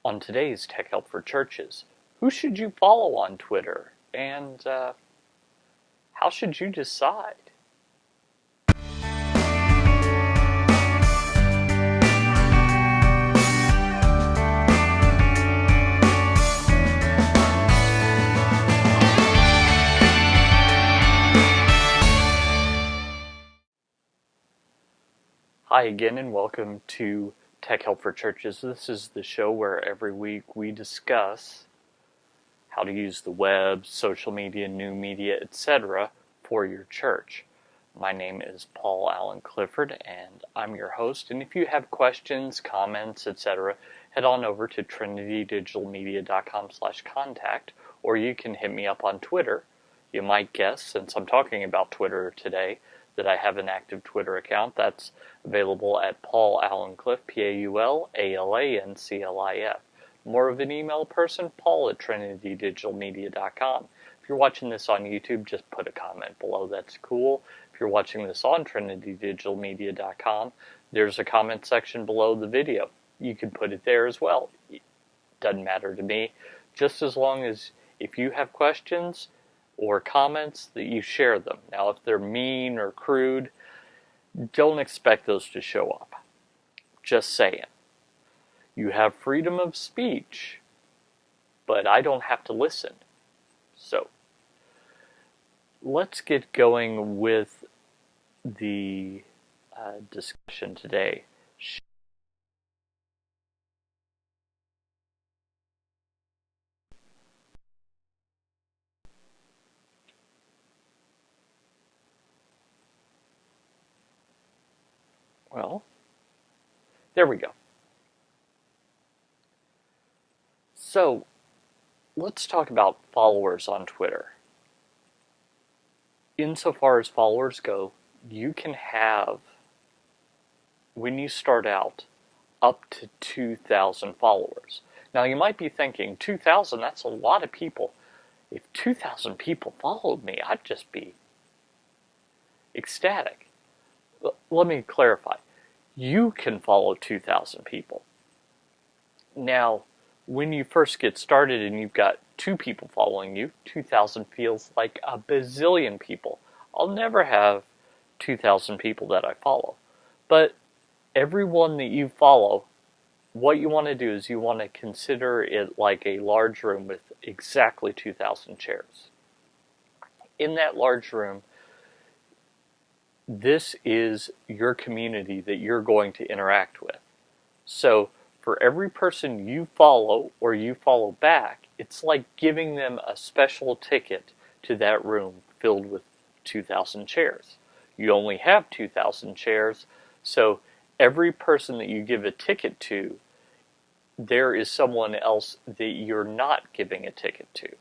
On today's Tech Help for Churches, who should you follow on Twitter, and how should you decide? Hi again, and welcome to Tech Help for Churches. This is the show where every week we discuss how to use the web, social media, new media, etc. for your church. My name is Paul Allen Clifford, and I'm your host. And if you have questions, comments, etc., head on over to trinitydigitalmedia.com/contact, or you can hit me up on Twitter. You might guess, since I'm talking about Twitter today, that I have an active Twitter account. That's available at Paul Allen Cliff, PaulAlanclif. More of an email person, paul@trinitydigitalmedia.com. If you're watching this on YouTube, just put a comment below. That's cool. If you're watching this on trinitydigitalmedia.com, there's a comment section below the video. You can put it there as well. It doesn't matter to me, just as long as if you have questions or comments, that you share them. Now, if they're mean or crude, don't expect those to show up. Just saying. You have freedom of speech, but I don't have to listen. So, let's get going with the discussion today. Well, there we go. So, let's talk about followers on Twitter. Insofar as followers go, you can have, when you start out, up to 2,000 followers. Now, you might be thinking, 2,000, that's a lot of people. If 2,000 people followed me, I'd just be ecstatic. Let me clarify. You can follow 2,000 people. Now, when you first get started and you've got 2 people following you, 2,000 feels like a bazillion people. I'll never have 2,000 people that I follow. But everyone that you follow, what you want to do is you want to consider it like a large room with exactly 2,000 chairs. In that large room, this is your community that you're going to interact with. So, for every person you follow or you follow back, it's like giving them a special ticket to that room filled with 2,000 chairs. You only have 2,000 chairs, so every person that you give a ticket to, there is someone else that you're not giving a ticket to.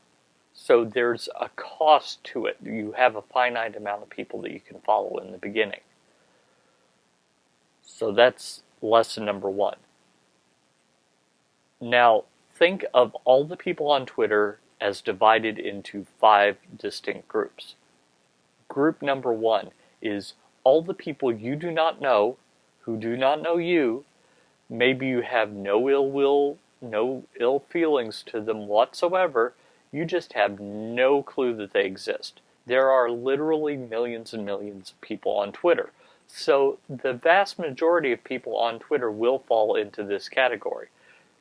So there's a cost to it. You have a finite amount of people that you can follow in the beginning. So that's lesson number 1. Now, think of all the people on Twitter as divided into 5 distinct groups. Group number 1 is all the people you do not know, who do not know you. Maybe you have no ill will, no ill feelings to them whatsoever. You just have no clue that they exist. There are literally millions and millions of people on Twitter. So the vast majority of people on Twitter will fall into this category.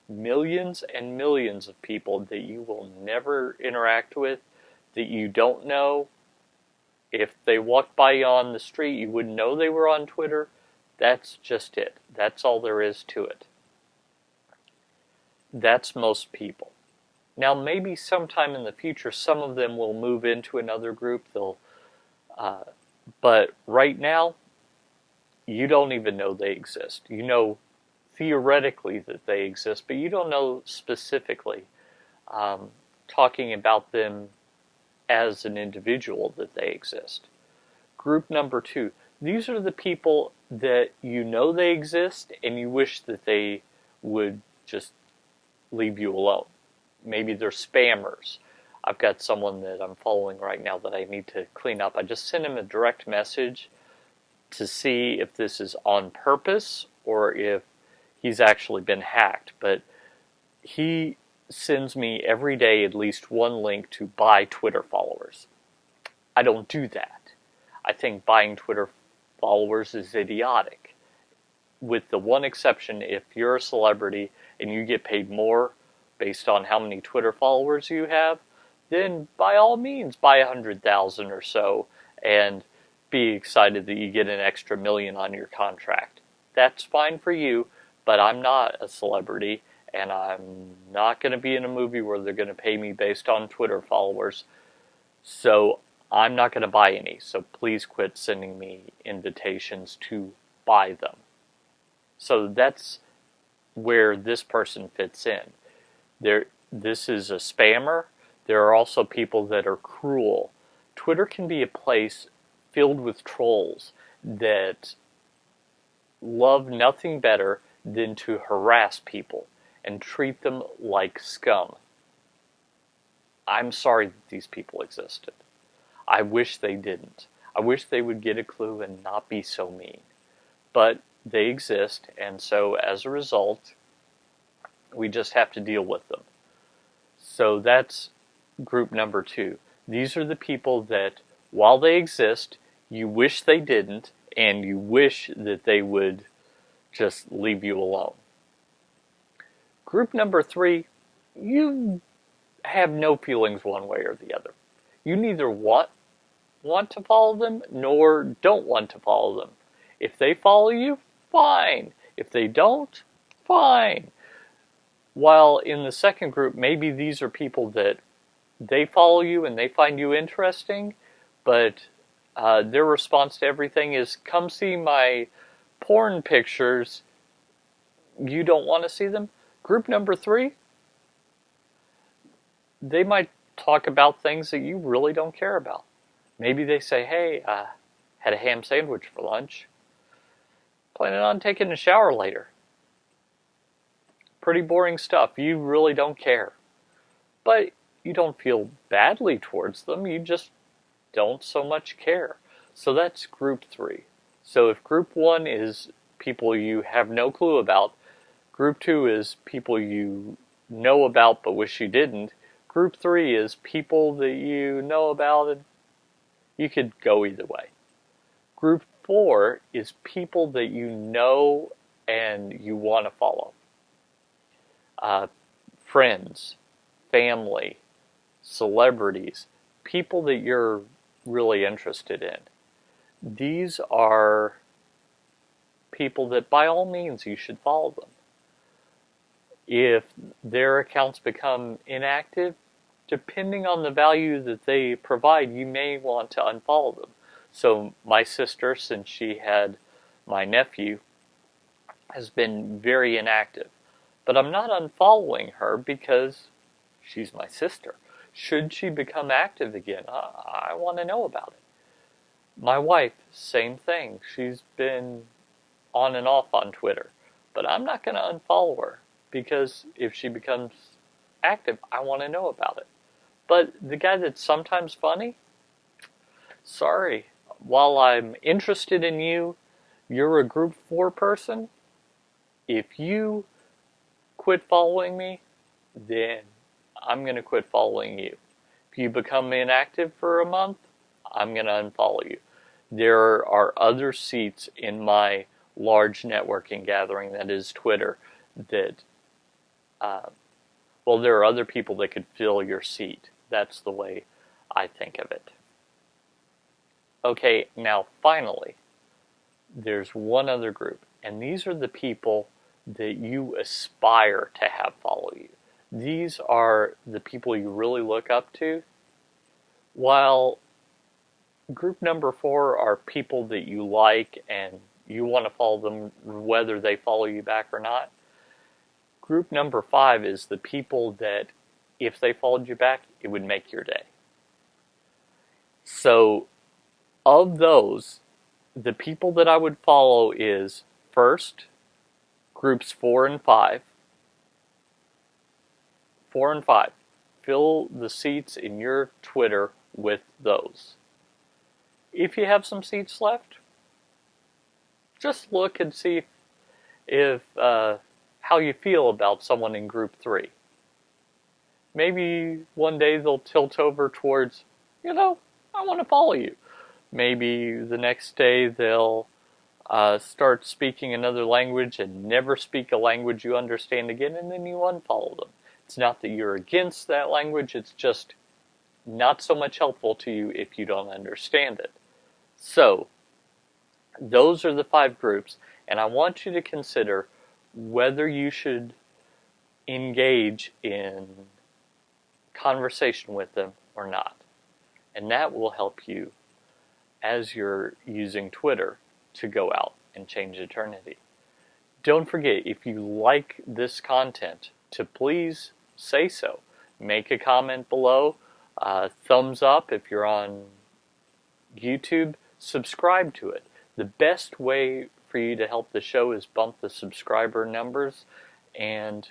Millions and millions of people that you will never interact with, that you don't know. If they walked by you on the street, you wouldn't know they were on Twitter. That's just it. That's all there is to it. That's most people. Now, maybe sometime in the future, some of them will move into another group. But right now, you don't even know they exist. You know theoretically that they exist, but you don't know specifically, talking about them as an individual, that they exist. Group number 2. These are the people that you know they exist and you wish that they would just leave you alone. Maybe they're spammers. I've got someone that I'm following right now that I need to clean up. I just sent him a direct message to see if this is on purpose or if he's actually been hacked. But he sends me every day at least one link to buy Twitter followers. I don't do that. I think buying Twitter followers is idiotic. With the one exception, if you're a celebrity and you get paid more based on how many Twitter followers you have, then by all means buy 100,000 or so and be excited that you get an extra million on your contract. That's fine for you, but I'm not a celebrity and I'm not going to be in a movie where they're going to pay me based on Twitter followers. So I'm not going to buy any. So please quit sending me invitations to buy them. So that's where this person fits in. This is a spammer. There are also people that are cruel. Twitter can be a place filled with trolls that love nothing better than to harass people and treat them like scum. I'm sorry that these people existed. I wish they didn't. I wish they would get a clue and not be so mean. But they exist, and so as a result, we just have to deal with them. So that's group number 2. These are the people that, while they exist, you wish they didn't, and you wish that they would just leave you alone. Group number 3, you have no feelings one way or the other. You neither want to follow them, nor don't want to follow them. If they follow you, fine. If they don't, fine. While in the second group, maybe these are people that they follow you and they find you interesting, but their response to everything is, come see my porn pictures. You don't want to see them? Group number 3, they might talk about things that you really don't care about. Maybe they say, hey, had a ham sandwich for lunch. Planning on taking a shower later. Pretty boring stuff. You really don't care. But you don't feel badly towards them. You just don't so much care. So that's group 3. So if group 1 is people you have no clue about, group 2 is people you know about but wish you didn't, group 3 is people that you know about and you could go either way. Group 4 is people that you know and you want to follow. Friends, family, celebrities, people that you're really interested in. These are people that by all means you should follow them. If their accounts become inactive, depending on the value that they provide, you may want to unfollow them. So my sister, since she had my nephew, has been very inactive. But I'm not unfollowing her because she's my sister. Should she become active again, I want to know about it. My wife, same thing. She's been on and off on Twitter. But I'm not going to unfollow her because if she becomes active, I want to know about it. But the guy that's sometimes funny, sorry. While I'm interested in you, you're a group 4 person. If you quit following me, then I'm going to quit following you. If you become inactive for a month, I'm going to unfollow you. There are other seats in my large networking gathering, that is Twitter, that, there are other people that could fill your seat. That's the way I think of it. Okay, now finally, there's one other group, and these are the people that you aspire to have follow you. These are the people you really look up to, while group number 4 are people that you like and you want to follow them whether they follow you back or not. Group number 5 is the people that if they followed you back, it would make your day. So of those, the people that I would follow is first, groups 4 and 5. 4 and 5. Fill the seats in your Twitter with those. If you have some seats left, just look and see if how how you feel about someone in group 3. Maybe one day they'll tilt over towards, I want to follow you. Maybe the next day they'll start speaking another language and never speak a language you understand again, and then you unfollow them. It's not that you're against that language, it's just not so much helpful to you if you don't understand it. So, those are the 5 groups, and I want you to consider whether you should engage in conversation with them or not. And that will help you as you're using Twitter to go out and change eternity. Don't forget, if you like this content, to please say so. Make a comment below, thumbs up if you're on YouTube, subscribe to it. The best way for you to help the show is bump the subscriber numbers, and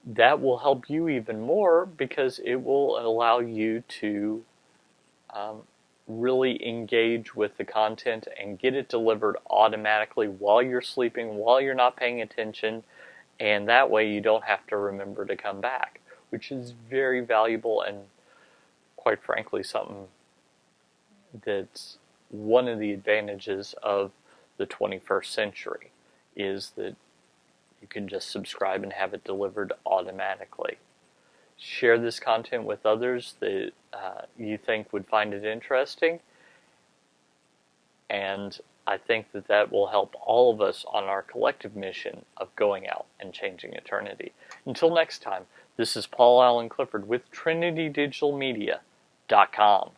that will help you even more because it will allow you to really engage with the content and get it delivered automatically while you're sleeping, while you're not paying attention, and that way you don't have to remember to come back, which is very valuable and quite frankly something that's one of the advantages of the 21st century, is that you can just subscribe and have it delivered automatically. Share this content with others that you think would find it interesting, and I think that that will help all of us on our collective mission of going out and changing eternity. Until next time, this is Paul Allen Clifford with TrinityDigitalMedia.com.